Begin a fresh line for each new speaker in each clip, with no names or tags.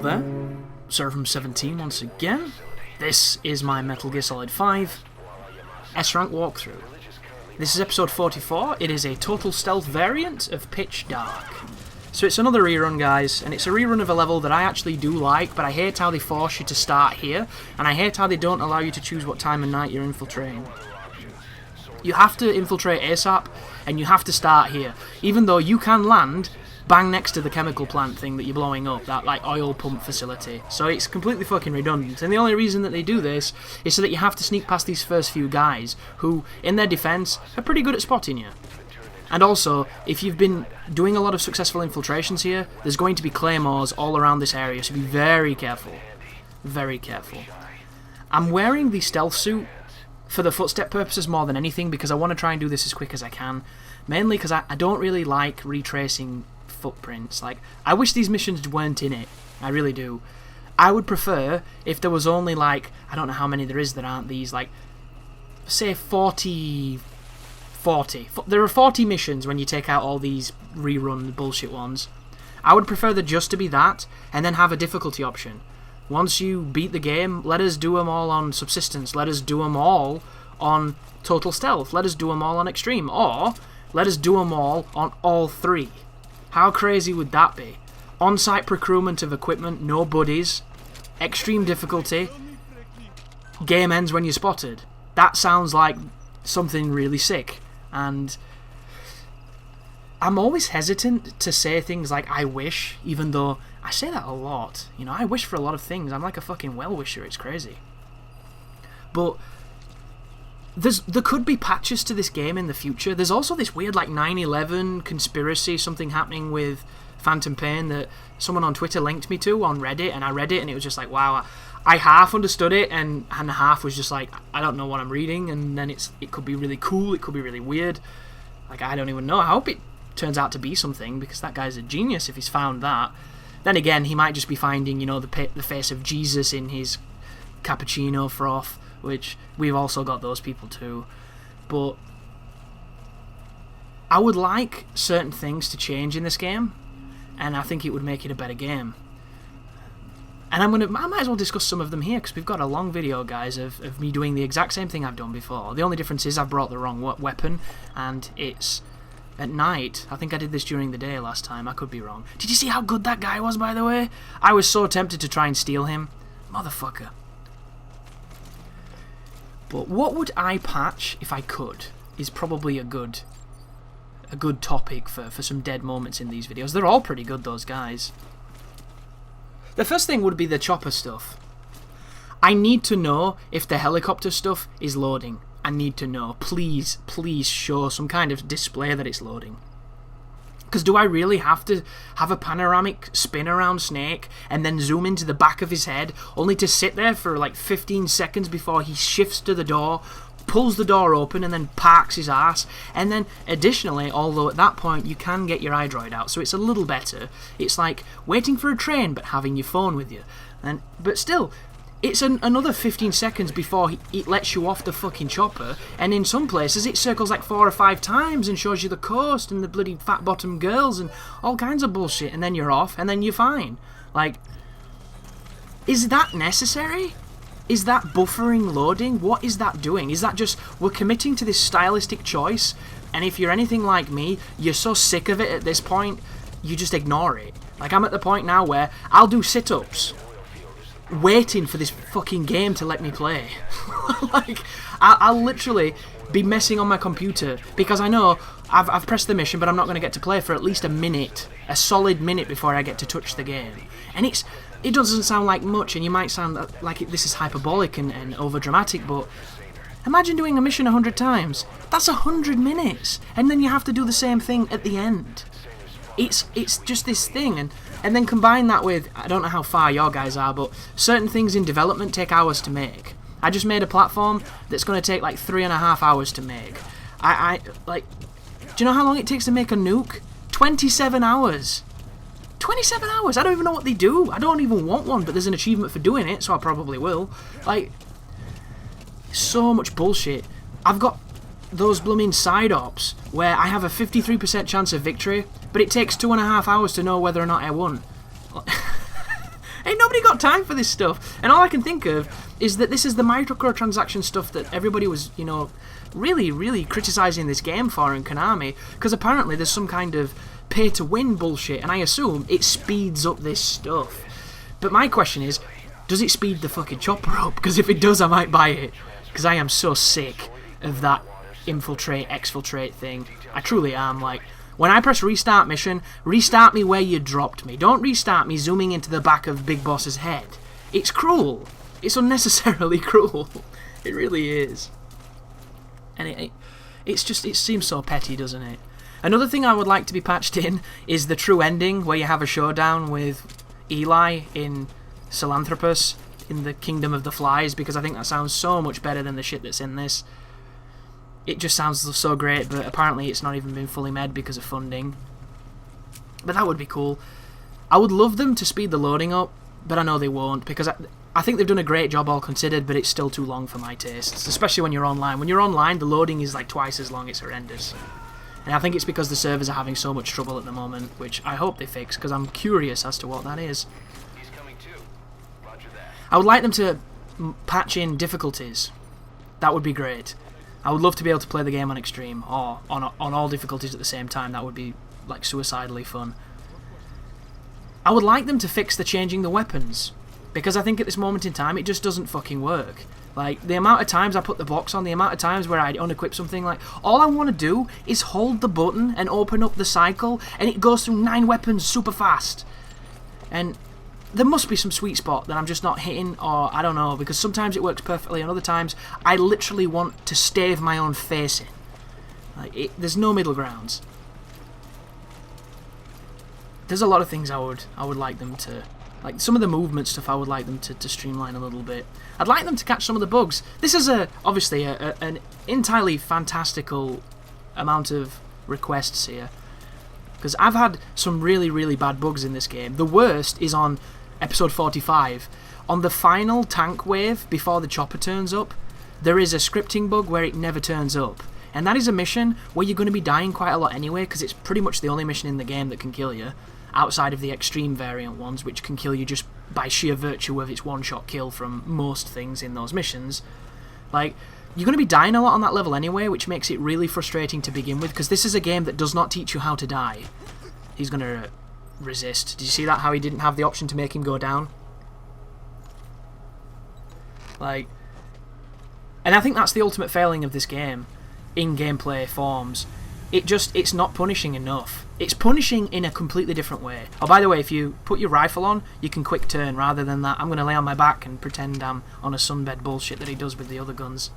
there, Seraphim17 once again. This is my Metal Gear Solid 5 S-Rank walkthrough. This is episode 44. It is a total stealth variant of Pitch Dark. So it's another rerun, guys, and it's a rerun of a level that I actually do like, but I hate how they force you to start here, and I hate how they don't allow you to choose what time of night you're infiltrating. You have to infiltrate ASAP, and you have to start here, even though you can land bang next to the chemical plant thing that you're blowing up, that like oil pump facility. So it's completely fucking redundant, and the only reason that they do this is so that you have to sneak past these first few guys, who, in their defense, are pretty good at spotting you. And also, if you've been doing a lot of successful infiltrations here, there's going to be claymores all around this area, so be very careful. Very careful. I'm wearing the stealth suit for the footstep purposes more than anything, because I want to try and do this as quick as I can. Mainly because I don't really like retracing footprints. Like, I wish these missions weren't in it. I really do. I would prefer if there was only, like, I don't know how many there is that aren't these, like, say 40. There are 40 missions when you take out all these rerun bullshit ones. I would prefer there just to be that, and then have a difficulty option. Once you beat the game, let us do them all on subsistence. Let us do them all on total stealth. Let us do them all on extreme. Or, let us do them all on all three. How crazy would that be? On-site procurement of equipment, no buddies, extreme difficulty, game ends when you're spotted. That sounds like something really sick. And I'm always hesitant to say things like I wish, even though I say that a lot. You know, I wish for a lot of things. I'm like a fucking well-wisher. It's crazy. But there could be patches to this game in the future. There's also this weird like 9/11 conspiracy, something happening with Phantom Pain that someone on Twitter linked me to on Reddit, and I read it and it was just like, wow, I half understood it and half was just like, I don't know what I'm reading, and then it could be really cool, it could be really weird. Like, I don't even know. I hope it turns out to be something, because that guy's a genius if he's found that. Then again, he might just be finding, you know, the face of Jesus in his cappuccino froth, which we've also got those people too. But I would like certain things to change in this game, and I think it would make it a better game. And I might as well discuss some of them here, because we've got a long video, guys, of me doing the exact same thing I've done before. The only difference is I've brought the wrong weapon, and it's at night. I think I did this during the day last time. I could be wrong. Did you see how good that guy was, by the way? I was so tempted to try and steal him. Motherfucker. But what would I patch if I could is probably a good topic for some dead moments in these videos. They're all pretty good, those guys. The first thing would be the chopper stuff. I need to know if the helicopter stuff is loading. I need to know. Please, please show some kind of display that it's loading. Because do I really have to have a panoramic spin around Snake and then zoom into the back of his head, only to sit there for like 15 seconds before he shifts to the door, pulls the door open, and then parks his ass? And then additionally, although at that point you can get your iDroid out, so it's a little better, it's like waiting for a train but having your phone with you. But still, it's another 15 seconds before it lets you off the fucking chopper, and in some places it circles like 4 or 5 times and shows you the coast and the bloody fat bottom girls and all kinds of bullshit, and then you're off, and then you're fine. Like, is that necessary? Is that buffering loading? What is that doing? Is that just, we're committing to this stylistic choice, and if you're anything like me, you're so sick of it at this point, you just ignore it. Like, I'm at the point now where I'll do sit-ups waiting for this fucking game to let me play. Like, I'll literally be messing on my computer because I know I've pressed the mission, but I'm not going to get to play for at least a minute, a solid minute before I get to touch the game. And it doesn't sound like much, and you might sound like this is hyperbolic and over-dramatic, but imagine doing a mission 100 times. That's 100 minutes, and then you have to do the same thing at the end. It's just this thing, and then combine that with, I don't know how far your guys are, but certain things in development take hours to make. I just made a platform that's going to take like 3.5 hours to make. Like, do you know how long it takes to make a nuke? 27 hours. 27 hours! I don't even know what they do. I don't even want one, but there's an achievement for doing it, so I probably will. Like, so much bullshit. I've got those blooming side ops where I have a 53% chance of victory, but it takes 2.5 hours to know whether or not I won. Ain't nobody got time for this stuff. And all I can think of is that this is the microtransaction stuff that everybody was, you know, really, really criticising this game for in Konami, because apparently there's some kind of pay-to-win bullshit, and I assume it speeds up this stuff. But my question is, does it speed the fucking chopper up? Because if it does, I might buy it. Because I am so sick of that infiltrate, exfiltrate thing. I truly am. Like, when I press restart mission, restart me where you dropped me. Don't restart me zooming into the back of Big Boss's head. It's cruel. It's unnecessarily cruel. It really is. And it seems so petty, doesn't it? Another thing I would like to be patched in is the true ending, where you have a showdown with Eli in Salanthropus in the Kingdom of the Flies, because I think that sounds so much better than the shit that's in this. It just sounds so great, but apparently it's not even been fully made because of funding. But that would be cool. I would love them to speed the loading up, but I know they won't, because I think they've done a great job all considered, but it's still too long for my tastes, especially when you're online. When you're online, the loading is like twice as long. It's horrendous. And I think it's because the servers are having so much trouble at the moment, which I hope they fix, because I'm curious as to what that is.
He's coming too. Roger that.
I would like them to patch in difficulties. That would be great. I would love to be able to play the game on extreme, or on all difficulties at the same time. That would be like suicidally fun. I would like them to fix the changing the weapons, because I think at this moment in time it just doesn't fucking work. Like, the amount of times I put the box on, the amount of times where I unequip something, like, all I want to do is hold the button and open up the cycle, and it goes through 9 weapons super fast. And there must be some sweet spot that I'm just not hitting, or I don't know, because sometimes it works perfectly, and other times I literally want to stave my own face in. Like, there's no middle grounds. There's a lot of things I would like them to... Like, some of the movement stuff I would like them to streamline a little bit. I'd like them to catch some of the bugs. This is obviously an entirely fantastical amount of requests here, because I've had some really, really bad bugs in this game. The worst is on episode 45. On the final tank wave, before the chopper turns up, there is a scripting bug where it never turns up. And that is a mission where you're going to be dying quite a lot anyway, because it's pretty much the only mission in the game that can kill you, outside of the extreme variant ones, which can kill you just by sheer virtue of its one-shot kill from most things in those missions. Like, you're going to be dying a lot on that level anyway, which makes it really frustrating to begin with, because this is a game that does not teach you how to die. He's going to resist. Did you see that, how he didn't have the option to make him go down? Like, and I think that's the ultimate failing of this game, in gameplay forms. It's not punishing enough. It's punishing in a completely different way. Oh, by the way, if you put your rifle on, you can quick turn, rather than that I'm going to lay on my back and pretend I'm on a sunbed bullshit that he does with the other guns.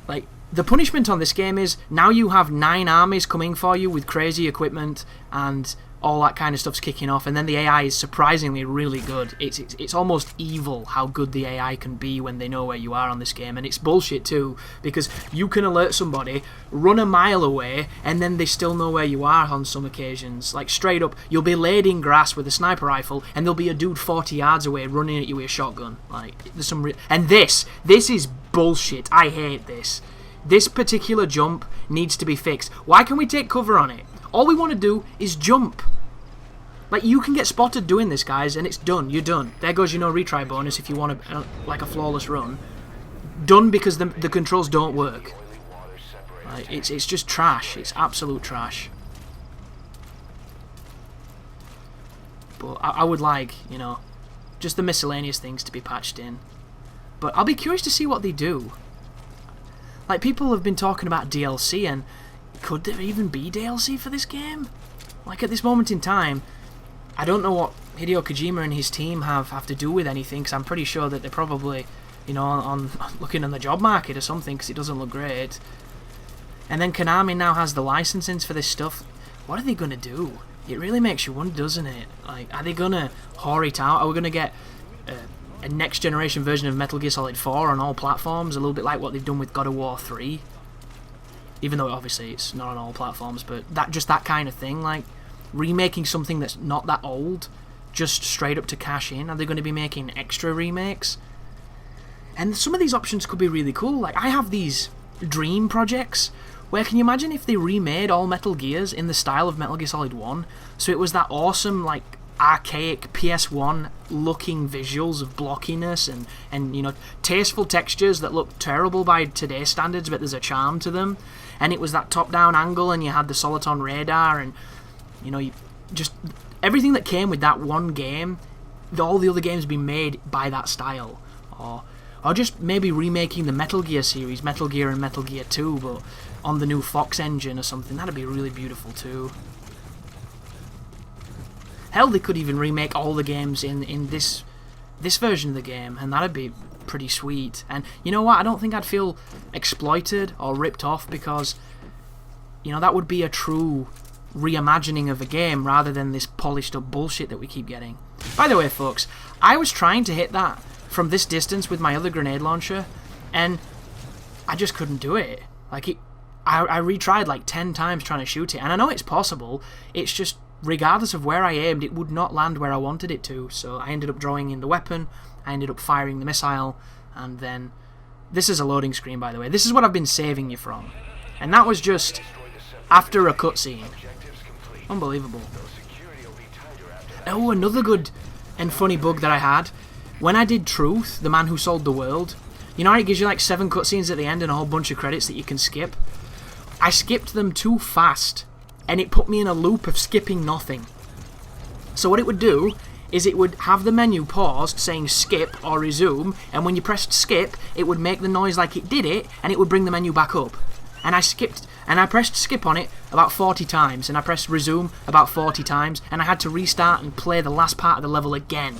Like, the punishment on this game is, now you have 9 armies coming for you with crazy equipment, and all that kind of stuff's kicking off, and then the AI is surprisingly really good. It's almost evil how good the AI can be when they know where you are on this game, and it's bullshit too, because you can alert somebody, run a mile away, and then they still know where you are on some occasions. Like, straight up, you'll be laid in grass with a sniper rifle, and there'll be a dude 40 yards away running at you with a shotgun. Like, there's some and this is bullshit. I hate this. This particular jump needs to be fixed. Why can we take cover on it? All we want to do is jump. Like, you can get spotted doing this, guys, and it's done. You're done. There goes your no retry bonus if you want like a flawless run. Done, because the controls don't work. Like, it's just trash. It's absolute trash. But I would like, you know, just the miscellaneous things to be patched in. But I'll be curious to see what they do. Like, people have been talking about DLC, and could there even be DLC for this game? Like, at this moment in time, I don't know what Hideo Kojima and his team have to do with anything, because I'm pretty sure that they're probably, you know, on looking on the job market or something, because it doesn't look great. And then Konami now has the licensings for this stuff. What are they going to do? It really makes you wonder, doesn't it? Like, are they going to whore it out? Are we going to get a next generation version of Metal Gear Solid 4 on all platforms, a little bit like what they've done with God of War 3? Even though obviously it's not on all platforms, but that kind of thing, like remaking something that's not that old, just straight up to cash in. Are they going to be making extra remakes? And some of these options could be really cool. Like, I have these dream projects where, can you imagine if they remade all Metal Gears in the style of Metal Gear Solid 1? So it was that awesome, like, archaic PS1 looking visuals of blockiness and you know, tasteful textures that look terrible by today's standards, but there's a charm to them. And it was that top-down angle, and you had the Soliton radar, and you know, just everything that came with that one game. All the other games have been made by that style, or just maybe remaking the Metal Gear series, Metal Gear and Metal Gear 2, but on the new Fox engine or something. That'd be really beautiful too. Hell, they could even remake all the games in this version of the game, and that'd be pretty sweet. And you know what? I don't think I'd feel exploited or ripped off, because you know, that would be a true reimagining of a game rather than this polished up bullshit that we keep getting. By the way, folks, I was trying to hit that from this distance with my other grenade launcher, and I just couldn't do it. Like, I retried like 10 times trying to shoot it, and I know it's possible. It's just, regardless of where I aimed, it would not land where I wanted it to. So I ended up drawing in the weapon, I ended up firing the missile, and then... This is a loading screen, by the way. This is what I've been saving you from. And that was just after a cutscene. Unbelievable. Oh, another good and funny bug that I had. When I did Truth, The Man Who Sold the World, you know how it gives you like 7 cutscenes at the end and a whole bunch of credits that you can skip? I skipped them too fast, and it put me in a loop of skipping nothing. So what it would do is it would have the menu paused saying skip or resume, and when you pressed skip, it would make the noise like it did it, and it would bring the menu back up. And I pressed skip on it about 40 times, and I pressed resume about 40 times, and I had to restart and play the last part of the level again.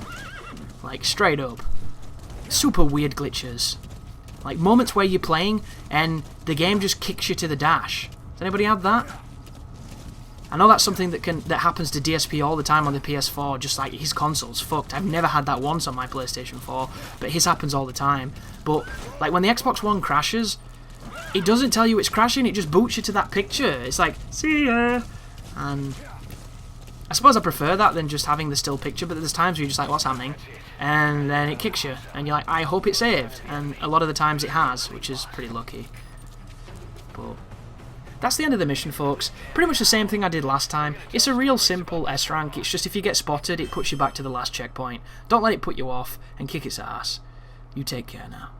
Like, straight up. Super weird glitches. Like, moments where you're playing, and the game just kicks you to the dash. Does anybody have that? I know that's something that happens to DSP all the time on the PS4, just like his console's fucked. I've never had that once on my PlayStation 4, but his happens all the time. But, like, when the Xbox One crashes, it doesn't tell you it's crashing, it just boots you to that picture. It's like, see ya! And I suppose I prefer that than just having the still picture, but there's times where you're just like, what's happening? And then it kicks you, and you're like, I hope it saved. And a lot of the times it has, which is pretty lucky. But that's the end of the mission, folks. Pretty much the same thing I did last time. It's a real simple S rank. It's just if you get spotted, it puts you back to the last checkpoint. Don't let it put you off, and kick its ass. You take care now.